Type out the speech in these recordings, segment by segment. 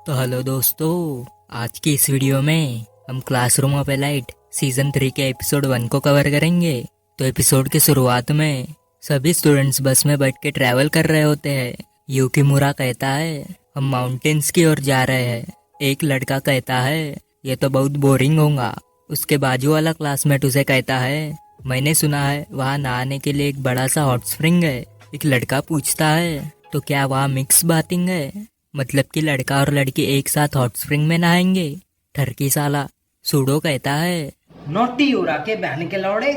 तो हेलो दोस्तों, आज की इस वीडियो में हम क्लासरूम ऑफ एलाइट सीजन 3 के एपिसोड 1 को कवर करेंगे। तो एपिसोड की शुरुआत में सभी स्टूडेंट्स बस में बैठ के ट्रैवल कर रहे होते हैं। यूकीमुरा कहता है हम माउंटेन्स की ओर जा रहे हैं। एक लड़का कहता है ये तो बहुत बोरिंग होगा। उसके बाजू वाला क्लासमेट उसे कहता है मैंने सुना है वहाँ नहाने के लिए एक बड़ा सा हॉट स्प्रिंग है। एक लड़का पूछता है तो क्या वहाँ मिक्स बाथिंग है, मतलब कि लड़का और लड़की एक साथ हॉट स्प्रिंग में नहाएंगे। ठरकी साला। सूडो कहता है नोटी उड़ा के बहन के लौड़े।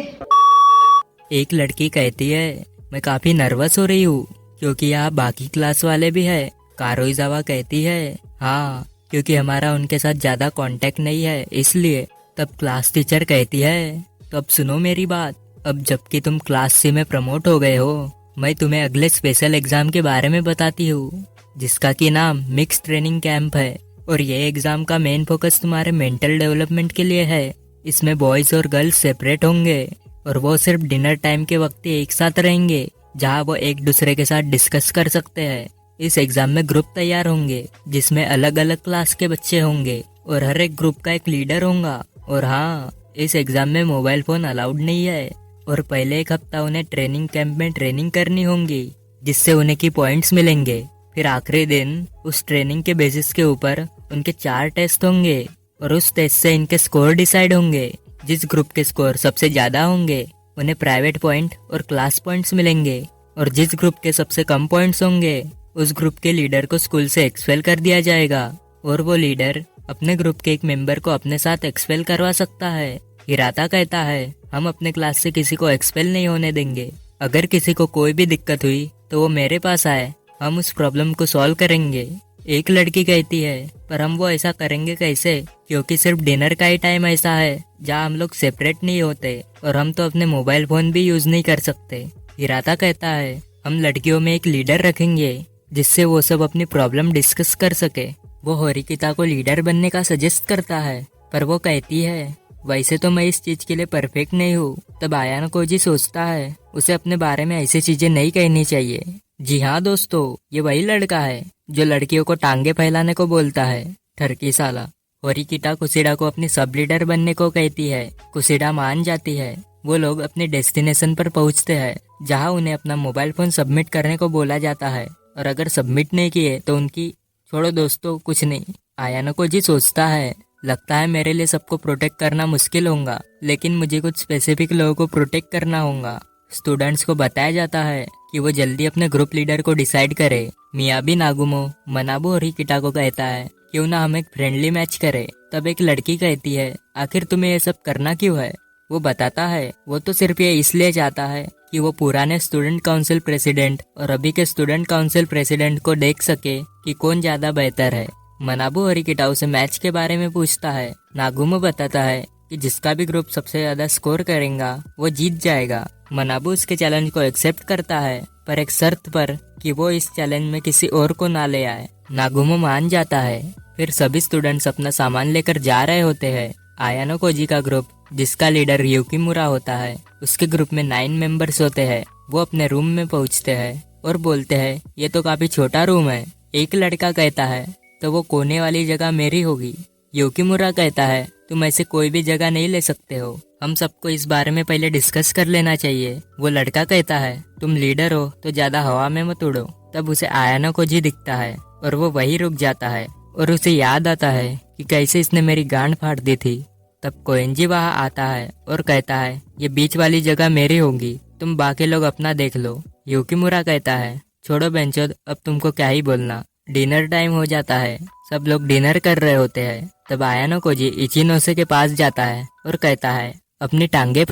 एक लड़की कहती है मैं काफी नर्वस हो रही हूँ क्योंकि यहाँ बाकी क्लास वाले भी है। कारोइजावा कहती है हाँ, क्योंकि हमारा उनके साथ ज्यादा कांटेक्ट नहीं है इसलिए। तब क्लास टीचर कहती है तो अब सुनो मेरी बात, अब जबकि तुम क्लास सी में प्रमोट हो गए हो, मैं तुम्हें अगले स्पेशल एग्जाम के बारे में बताती हूँ जिसका कि नाम मिक्स ट्रेनिंग कैंप है। और ये एग्जाम का मेन फोकस तुम्हारे मेंटल डेवलपमेंट के लिए है। इसमें बॉयज और गर्ल्स सेपरेट होंगे और वो सिर्फ डिनर टाइम के वक्त ही एक साथ रहेंगे जहाँ वो एक दूसरे के साथ डिस्कस कर सकते हैं। इस एग्जाम में ग्रुप तैयार होंगे जिसमें अलग अलग क्लास के बच्चे होंगे और हर एक ग्रुप का एक लीडर होगा। और हाँ, इस एग्जाम में मोबाइल फोन अलाउड नहीं है। और पहले एक हफ्ता उन्हें ट्रेनिंग कैंप में ट्रेनिंग करनी होगी जिससे उन्हें की पॉइंट्स मिलेंगे। फिर आखिरी दिन उस ट्रेनिंग के बेसिस के ऊपर उनके 4 टेस्ट होंगे और उस टेस्ट से इनके स्कोर डिसाइड होंगे। जिस ग्रुप के स्कोर सबसे ज्यादा होंगे उन्हें प्राइवेट पॉइंट और क्लास पॉइंट्स मिलेंगे और जिस ग्रुप के सबसे कम पॉइंट्स होंगे उस ग्रुप के लीडर को स्कूल से एक्सपेल कर दिया जाएगा और वो लीडर अपने ग्रुप के एक मेंबर को अपने साथ एक्सपेल करवा सकता है। हिराता कहता है हम अपने क्लास से किसी को एक्सपेल नहीं होने देंगे। अगर किसी को कोई भी दिक्कत हुई तो वो मेरे पास आए, हम उस प्रॉब्लम को सॉल्व करेंगे। एक लड़की कहती है पर हम वो ऐसा करेंगे कैसे, क्योंकि सिर्फ डिनर का ही टाइम ऐसा है जहाँ हम लोग सेपरेट नहीं होते और हम तो अपने मोबाइल फोन भी यूज नहीं कर सकते। हिराता कहता है हम लड़कियों में एक लीडर रखेंगे जिससे वो सब अपनी प्रॉब्लम डिस्कस कर सके। वो होरिकिता को लीडर बनने का सजेस्ट करता है पर वो कहती है वैसे तो मैं इस चीज के लिए परफेक्ट नहीं हूँ। तब आयानो कोजी सोचता है उसे अपने बारे में ऐसी चीजें नहीं कहनी चाहिए। जी हाँ दोस्तों, ये वही लड़का है जो लड़कियों को टांगे फैलाने को बोलता है। ठरकी साला। होरिकिता कुसिडा को अपनी सब लीडर बनने को कहती है। कुसिडा मान जाती है। वो लोग अपने डेस्टिनेशन पर पहुंचते हैं जहां उन्हें अपना मोबाइल फोन सबमिट करने को बोला जाता है और अगर सबमिट नहीं किए तो उनकी छोड़ो दोस्तों कुछ नहीं। आयानो कोजी सोचता है लगता है मेरे लिए सबको प्रोटेक्ट करना मुश्किल होगा, लेकिन मुझे कुछ स्पेसिफिक लोगों को प्रोटेक्ट करना होगा। स्टूडेंट्स को बताया जाता है कि वो जल्दी अपने ग्रुप लीडर को डिसाइड करे। मियाबी नागुमो मनाबू होरिकिता को कहता है क्यों ना हम एक फ्रेंडली मैच करें। तब एक लड़की कहती है आखिर तुम्हें ये सब करना क्यों है। वो बताता है वो तो सिर्फ ये इसलिए चाहता है कि वो पुराने स्टूडेंट काउंसिल प्रेसिडेंट और अभी के स्टूडेंट काउंसिल प्रेसिडेंट को देख सके कि कौन ज्यादा बेहतर है। मनाबू होरिकिता उसे मैच के बारे में पूछता है। नागुमो बताता है कि जिसका भी ग्रुप सबसे ज्यादा स्कोर करेगा वो जीत जाएगा। मनाबू उसके चैलेंज को एक्सेप्ट करता है पर एक शर्त पर कि वो इस चैलेंज में किसी और को ना ले आए। नागुमो मान जाता है। फिर सभी स्टूडेंट्स अपना सामान लेकर जा रहे होते हैं। आयानो कोजी का ग्रुप जिसका लीडर यूकीमुरा होता है, उसके ग्रुप में 9 मेंबर्स होते हैं। वो अपने रूम में पहुंचते हैं और बोलते हैं ये तो काफी छोटा रूम है। एक लड़का कहता है तो वो कोने वाली जगह मेरी होगी। यूकीमुरा कहता है तुम ऐसे कोई भी जगह नहीं ले सकते हो, हम सबको इस बारे में पहले डिस्कस कर लेना चाहिए। वो लड़का कहता है तुम लीडर हो तो ज्यादा हवा में मत उड़ो। तब उसे आयानो कोजी दिखता है और वो वहीं रुक जाता है और उसे याद आता है कि कैसे इसने मेरी गांड फाड़ दी थी। तब कोएंजी वहाँ आता है और कहता है ये बीच वाली जगह मेरी होगी, तुम बाकी लोग अपना देख लो। यूकीमुरा कहता है छोड़ो बेंचोद, अब तुमको क्या ही बोलना। डिनर टाइम हो जाता है। सब लोग डिनर कर रहे होते हैं। तब आयानो कोजी इचिनोसे के पास जाता है और कहता है अपनी टांगे।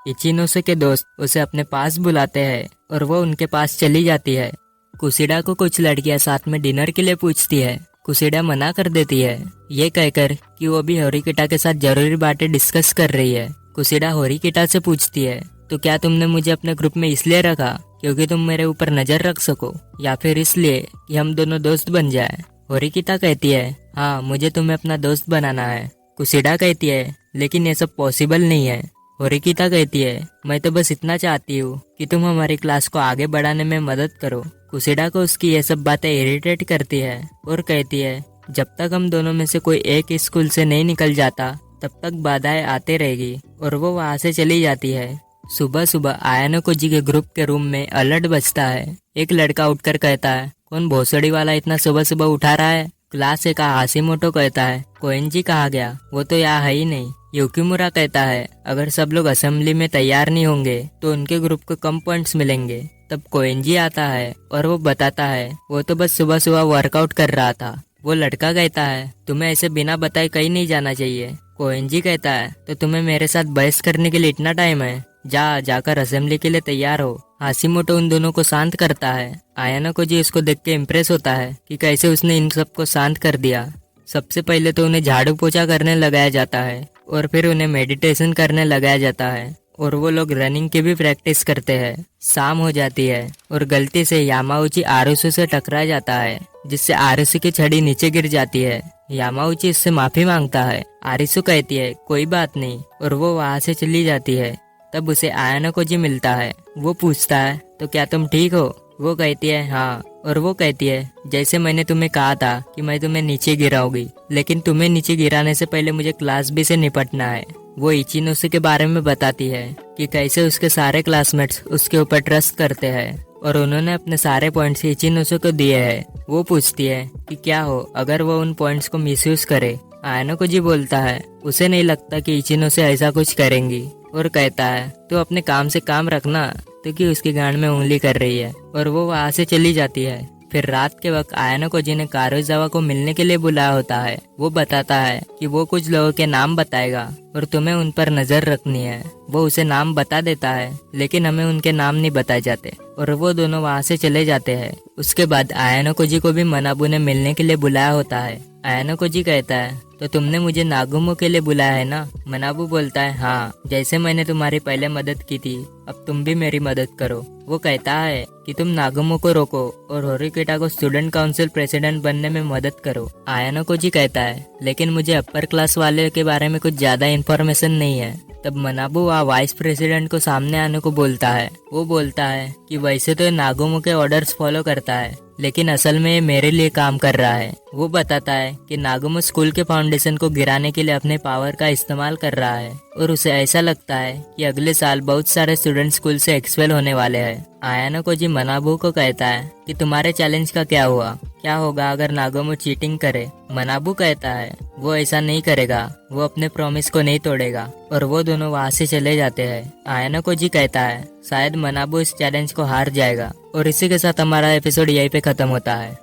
इचिनोसे के दोस्त उसे अपने पास बुलाते हैं और वो उनके पास चली जाती है। कुसिडा को कुछ लड़कियां साथ में डिनर के लिए पूछती है। कुसिडा मना कर देती है ये कहकर कि वो भी होरिकिता के साथ जरूरी बातें डिस्कस कर रही है। कुसिडा होरिकिता से पूछती है तो क्या तुमने मुझे अपने ग्रुप में इसलिए रखा क्योंकि तुम मेरे ऊपर नजर रख सको या फिर इसलिए कि हम दोनों दोस्त बन जाए। होरिकिता कहती है हाँ, मुझे तुम्हें अपना दोस्त बनाना है। कुसिडा कहती है लेकिन ये सब पॉसिबल नहीं है। होरिकिता कहती है, मैं तो बस इतना चाहती हूँ कि तुम हमारी क्लास को आगे बढ़ाने में मदद करो। कुशिडा को उसकी ये सब बातें इरिटेट करती है और कहती है, जब तक हम दोनों में से कोई एक स्कूल से नहीं निकल जाता तब तक बाधाएं आते रहेगी। और वो वहाँ से चली जाती है। सुबह सुबह आयानो कोजी के ग्रुप के रूम में अलर्ट बजता है। एक लड़का उठकर कहता है, कौन भोसड़ी वाला इतना सुबह सुबह उठा रहा है? क्लास ए का हाशिमोटो कहता है, कोएंजी कहाँ गया? वो तो यहाँ है ही नहीं। युकिमुरा कहता है, अगर सब लोग असेंबली में तैयार नहीं होंगे तो उनके ग्रुप को कम पॉइंट्स मिलेंगे। तब कोएंजी आता है और वो बताता है, वो तो बस सुबह सुबह वर्कआउट कर रहा था। वो लड़का कहता है, तुम्हें ऐसे बिना बताए कहीं नहीं जाना चाहिए। कोएंजी कहता है, तो तुम्हें मेरे साथ बहस करने के लिए इतना टाइम है? जाकर असेंबली के लिए तैयार हो। हाशिमोटो उन दोनों को शांत करता है। आयानो कोजी उसको देख के इम्प्रेस होता है कि कैसे उसने इन सबको शांत कर दिया। सबसे पहले तो उन्हें झाड़ू पोछा करने लगाया जाता है और फिर उन्हें मेडिटेशन करने लगाया जाता है और वो लोग रनिंग की भी प्रैक्टिस करते हैं। शाम हो जाती है और गलती से यामाउची आरुसु से टकरा जाता है, जिससे आरुसु की छड़ी नीचे गिर जाती है। यामाउची इससे माफी मांगता है। आरुसु कहती है, कोई बात नहीं, और वो वहाँ से चली जाती है। तब उसे आयानो कोजी मिलता है। वो पूछता है, तो क्या तुम ठीक हो? वो कहती है, हाँ। और वो कहती है, जैसे मैंने तुम्हें कहा था कि मैं तुम्हें नीचे गिराऊंगी, लेकिन तुम्हें नीचे गिराने से पहले मुझे क्लास बी से निपटना है। वो इचिनोसे के बारे में बताती है कि कैसे उसके सारे क्लासमेट्स उसके ऊपर ट्रस्ट करते हैं और उन्होंने अपने सारे पॉइंट्स इचिनोसे को दिए हैं। वो पूछती है कि क्या हो अगर वो उन पॉइंट्स को मिसयूज करे। आयानो कोजी बोलता है, उसे नहीं लगता कि इचिनोसे ऐसा कुछ करेंगी, और कहता है, तो अपने काम से काम रखना, तो कि उसकी गांड में उंगली कर रही है। और वो वहाँ से चली जाती है। फिर रात के वक्त आयानो कोजी ने कारुइजावा को मिलने के लिए बुलाया होता है। वो बताता है कि वो कुछ लोगों के नाम बताएगा और तुम्हें उन पर नजर रखनी है। वो उसे नाम बता देता है, लेकिन हमें उनके नाम नहीं बताए जाते, और वो दोनों वहाँ से चले जाते हैं। उसके बाद आयानो कोजी को भी मनाबू ने मिलने के लिए बुलाया होता है। आयानो कोजी कहता है, तो तुमने मुझे नागुमो के लिए बुलाया है ना? मनाबू बोलता है, हाँ, जैसे मैंने तुम्हारी पहले मदद की थी, अब तुम भी मेरी मदद करो। वो कहता है कि तुम नागुमो को रोको और होरिकिता को स्टूडेंट काउंसिल प्रेसिडेंट बनने में मदद करो। आयानो कोजी कहता है, लेकिन मुझे अपर क्लास वाले के बारे में कुछ ज्यादा इन्फॉर्मेशन नहीं है। तब मनाबू वहाँ वाइस प्रेसिडेंट को सामने आने को बोलता है। वो बोलता है कि वैसे तो नागुमो के ऑर्डर्स फॉलो करता है, लेकिन असल में ये मेरे लिए काम कर रहा है। वो बताता है कि नागुमो स्कूल के फाउंडेशन को गिराने के लिए अपने पावर का इस्तेमाल कर रहा है और उसे ऐसा लगता है कि अगले साल बहुत सारे स्टूडेंट स्कूल से एक्सपेल होने वाले हैं। आयानो कोजी मनाबू को कहता है कि तुम्हारे चैलेंज का क्या हुआ? क्या होगा अगर नागुमो चीटिंग करे? मनाबू कहता है, वो ऐसा नहीं करेगा, वो अपने प्रॉमिस को नहीं तोड़ेगा, और वो दोनों वहाँ से चले जाते हैं। आयानो कोजी कहता है, शायद मनाबू इस चैलेंज को हार जाएगा। और इसी के साथ हमारा एपिसोड यहीं पे खत्म होता है।